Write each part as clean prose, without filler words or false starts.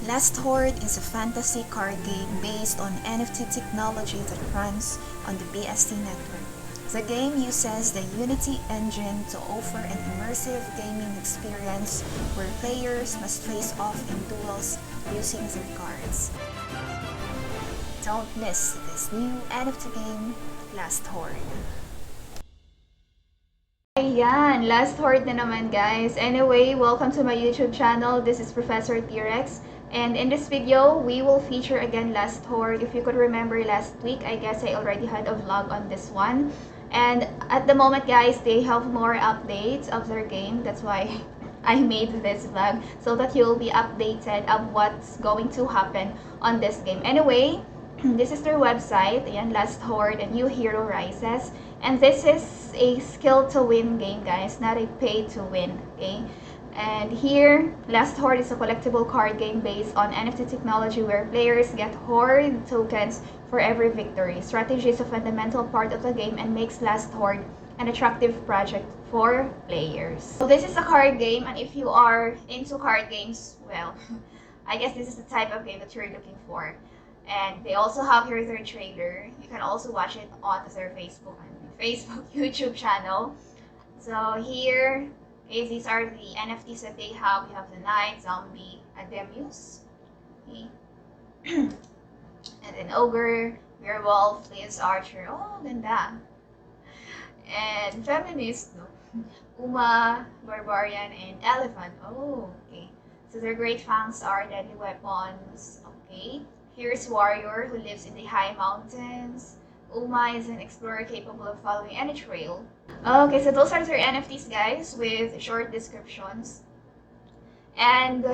Last Horde is a fantasy card game based on NFT technology that runs on the BSC network. The game uses the Unity engine to offer an immersive gaming experience where players must face off in duels using their cards. Don't miss this new NFT game, Last Horde. Ayan, last horde na naman guys. Anyway, welcome to my YouTube channel. This is Professor T-Rex. And in this video, we will feature again last horde. If you could remember last week, I guess I already had a vlog on this one. And at the moment guys, they have more updates of their game. That's why I made this vlog so that you'll be updated of what's going to happen on this game. Anyway, this is their website. Ayan, Last Horde, a new hero rises. And this is a skill to win game guys, not a pay to win, okay? And here, Last Horde is a collectible card game based on NFT technology where players get Horde tokens for every victory. Strategy is a fundamental part of the game and makes Last Horde an attractive project for players. So this is a card game, and if you are into card games, well, I guess this is the type of game that you're looking for. And they also have here their trailer. You can also watch it on their Facebook YouTube channel. So here, okay, these are the NFTs that they have. We have the Knight, Zombie, Ademus, okay. And then Ogre, Werewolf, Leos Archer. Oh, ganda. And Feminist, no? Uma, Barbarian, and Elephant. Oh, okay. So their great fangs are deadly weapons. Okay. Here's Warrior, who lives in the high mountains. Uma is an explorer capable of following any trail. Okay, so those are their NFTs, guys, with short descriptions. And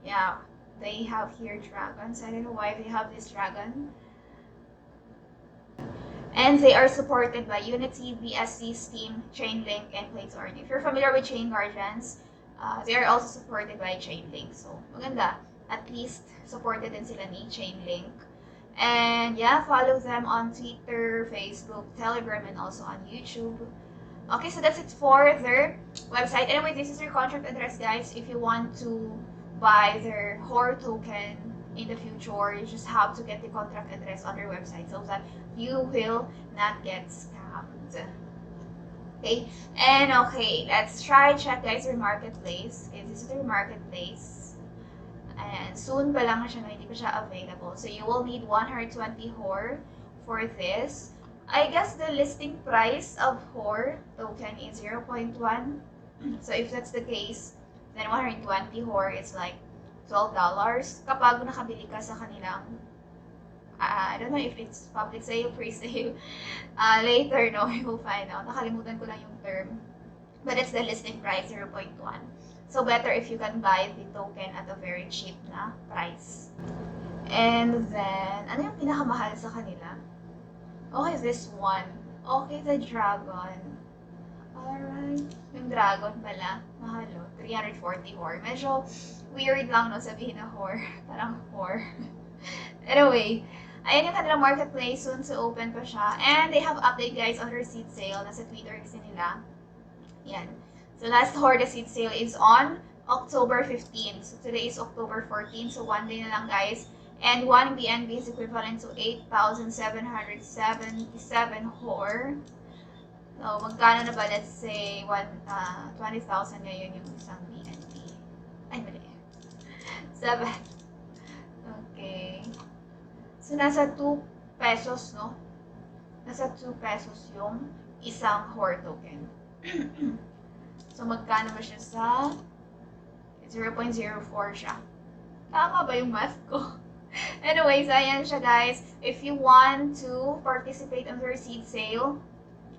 yeah, they have here dragons. I don't know why they have this dragon. And they are supported by Unity, BSC, Steam, Chainlink, and Play2Earn. If you're familiar with Chain Guardians, they are also supported by Chainlink. So, maganda. At least supported din sila ni Chainlink. And yeah, follow them on Twitter, Facebook, Telegram, and also on YouTube. Okay, so that's it for their website. Anyway, this is their contract address, guys. If you want to buy their Horde token in the future, you just have to get the contract address on their website so that you will not get scammed. Okay, and okay, let's try check guys their marketplace. Okay, this is their marketplace. And soon pa lang siya, hindi pa siya available. So you will need 120 Horde for this. I guess the listing price of Horde token is 0.1. So if that's the case, then 120 Horde is like $12 kapag nakabili ka sa kanilang I don't know if it's public sale, pre-sale. Later, no, you will find out. Nakalimutan ko lang yung term. But it's the listing price, 0.1. So better if you can buy the token at a very cheap na price. And then, ano yung pinakamahal sa kanila? Okay, this one. Okay, the dragon. Alright. Yung dragon pala, mahal o. 340 Horde. Medyo weird lang no, sabihin na Horde. Parang Horde. Anyway, ayan yung kanilang marketplace. Soon to open pa siya. And they have update guys on their seed sale. Nasa Twitter kasi nila. Yan. So last Horde seed sale is on October 15. So today is October 14. So one day na lang guys. And 1 BNB is equivalent to 8,777 Horde. So magkano na ba? Let's say 20,000 ngayon yung isang BNB. Ay, mali. 7. Okay. So nasa 2 pesos, no? Nasa 2 pesos yung isang Horde token. So, magkano ba siya sa 0.04 siya? Tama ba yung math ko? Anyways, ayan siya guys. If you want to participate on their seed sale,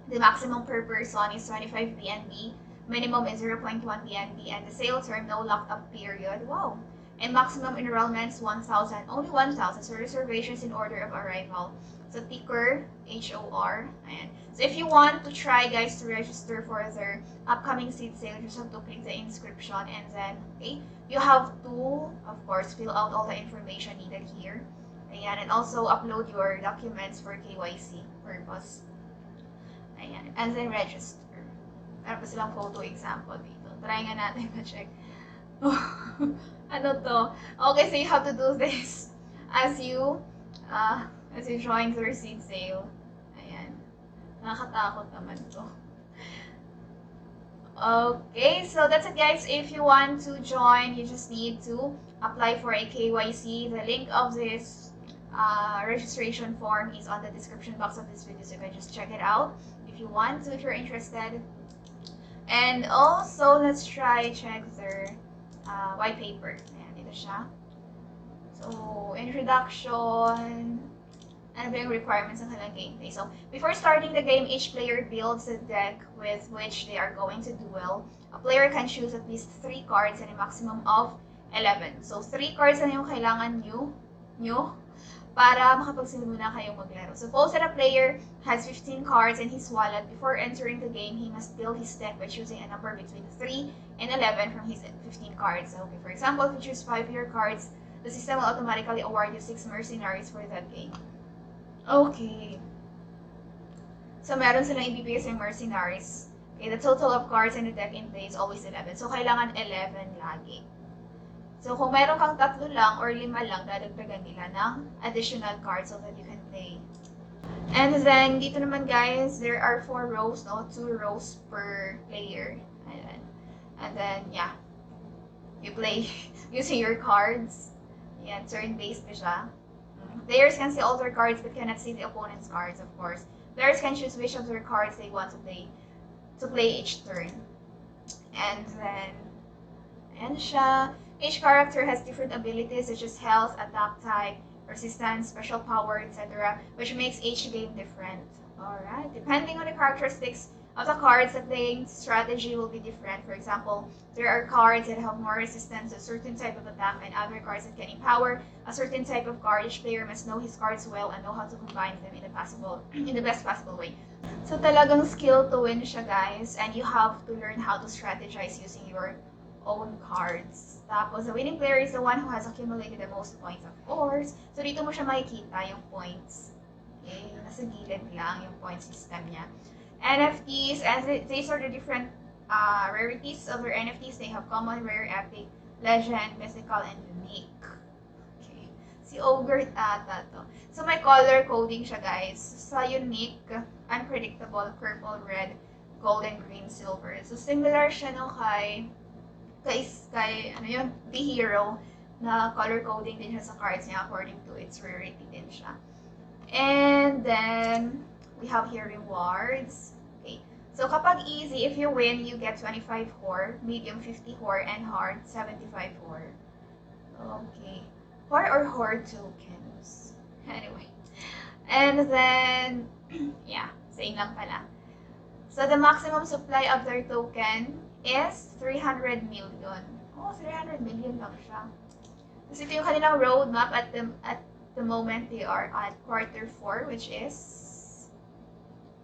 the maximum per person is 25 BNB. Minimum is 0.1 BNB. And the sale term, no locked-up period. Wow! And maximum enrollments, 1,000. Only 1,000. So, reservations in order of arrival. So, ticker, HOR. Ayan. So, if you want to try, guys, to register for their upcoming seed sale, you just have to click the inscription and then, okay, you have to, of course, fill out all the information needed here. Ayan. And also, upload your documents for KYC purpose. Ayan. And then, register. Meron pa silang photo example dito. Try nga natin ma-check. Ano to? Okay, so you have to do this as you join their seed sale. Ayan. Nakakatakot naman to. Okay, so that's it guys. If you want to join, you just need to apply for a KYC. The link of this registration form is on the description box of this video, so you can just check it out if you want to, if you're interested. And also, let's check their white paper. Ayan, dito siya. So, introduction, ano ba yung requirements ng kanilang gameplay. So, before starting the game, each player builds a deck with which they are going to duel. A player can choose at least 3 cards and a maximum of 11. So, 3 cards na yung kailangan nyo para makapagsimula kayong maglaro. Suppose that a player has 15 cards in his wallet. Before entering the game, he must build his deck by choosing a number between 3 and 11 from his 15 cards. So, okay, for example, if you choose 5-year cards, the system will automatically award you 6 mercenaries for that game. Okay. So, meron silang ibibigay sa mercenaries. Okay, the total of cards in the deck in play is always 11. So, kailangan 11 lagi. So, kung meron kang 3 lang or 5 lang, dadagdagan nila ng additional cards so that you can play. And then, dito naman guys, there are 4 rows, no? 2 rows per player. And then, yeah. You play using your cards. Yeah, turn-based pa siya. Players can see all their cards but cannot see the opponent's cards, of course. Players can choose which of their cards they want to play each turn. And then, ayan siya. Each character has different abilities such as health, attack type, resistance, special power, etc., which makes each game different. Alright, depending on the characteristics of the cards, the playing strategy will be different. For example, there are cards that have more resistance to a certain type of attack and other cards that can empower a certain type of card. Each player must know his cards well and know how to combine them in the best possible way. So talagang skill to win siya guys, and you have to learn how to strategize using your own cards. Tapos, the winning player is the one who has accumulated the most points, of course. So dito mo siya makikita yung points. Okay, nasa gilid lang yung point system niya. NFTs, as these are the different rarities of their NFTs. They have common, rare, epic, legend, mythical, and unique. Okay. Si Ogre ata to. So may color coding siya guys. Sa unique, unpredictable, purple, red, gold, and green, silver. So similar siya no kay ano yun, the hero na color coding din siya sa cards niya according to its rarity din siya. And then we have here rewards. Okay. So kapag easy, if you win, you get 25 Horde, medium 50 Horde, and hard 75 Horde. Okay. Horde or Horde tokens. Anyway. And then, yeah, same lang pala. So the maximum supply of their token is 300 million. Oh, 300 million lang siya. Kasi ito yung kanilang roadmap at the moment they are at Q4, which is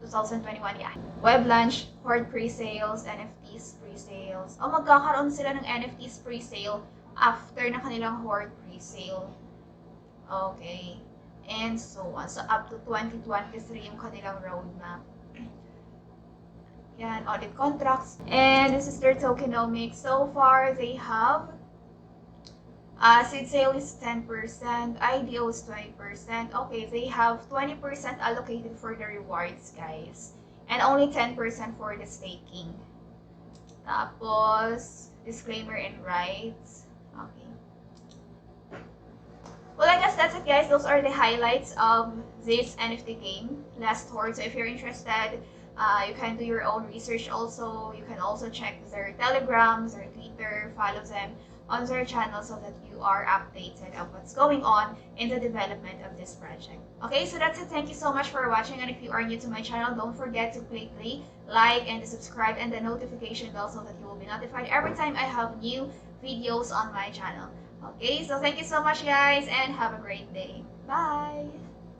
2021, yeah. Web launch, Horde pre-sales, NFTs pre-sales. Oh, magkakaroon sila ng NFTs pre-sale after na kanilang Horde pre-sale. Okay. And so on. So, up to 2023 yung kanilang roadmap. Yan, audit contracts. And this is their tokenomics. So far, they have seed sale is 10%, IDO is 20%. Okay, they have 20% allocated for the rewards, guys. And only 10% for the staking. Tapos, disclaimer and rights. Okay. Well, I guess that's it, guys. Those are the highlights of this NFT game, Last Horde. So if you're interested, you can do your own research also. You can also check their Telegrams, their Twitter, follow them on their channel so that you are updated of what's going on in the development of this project. Okay, so that's it. Thank you so much for watching. And if you are new to my channel, don't forget to click the like and the subscribe and the notification bell so that you will be notified every time I have new videos on my channel. Okay, so thank you so much guys and have a great day. Bye!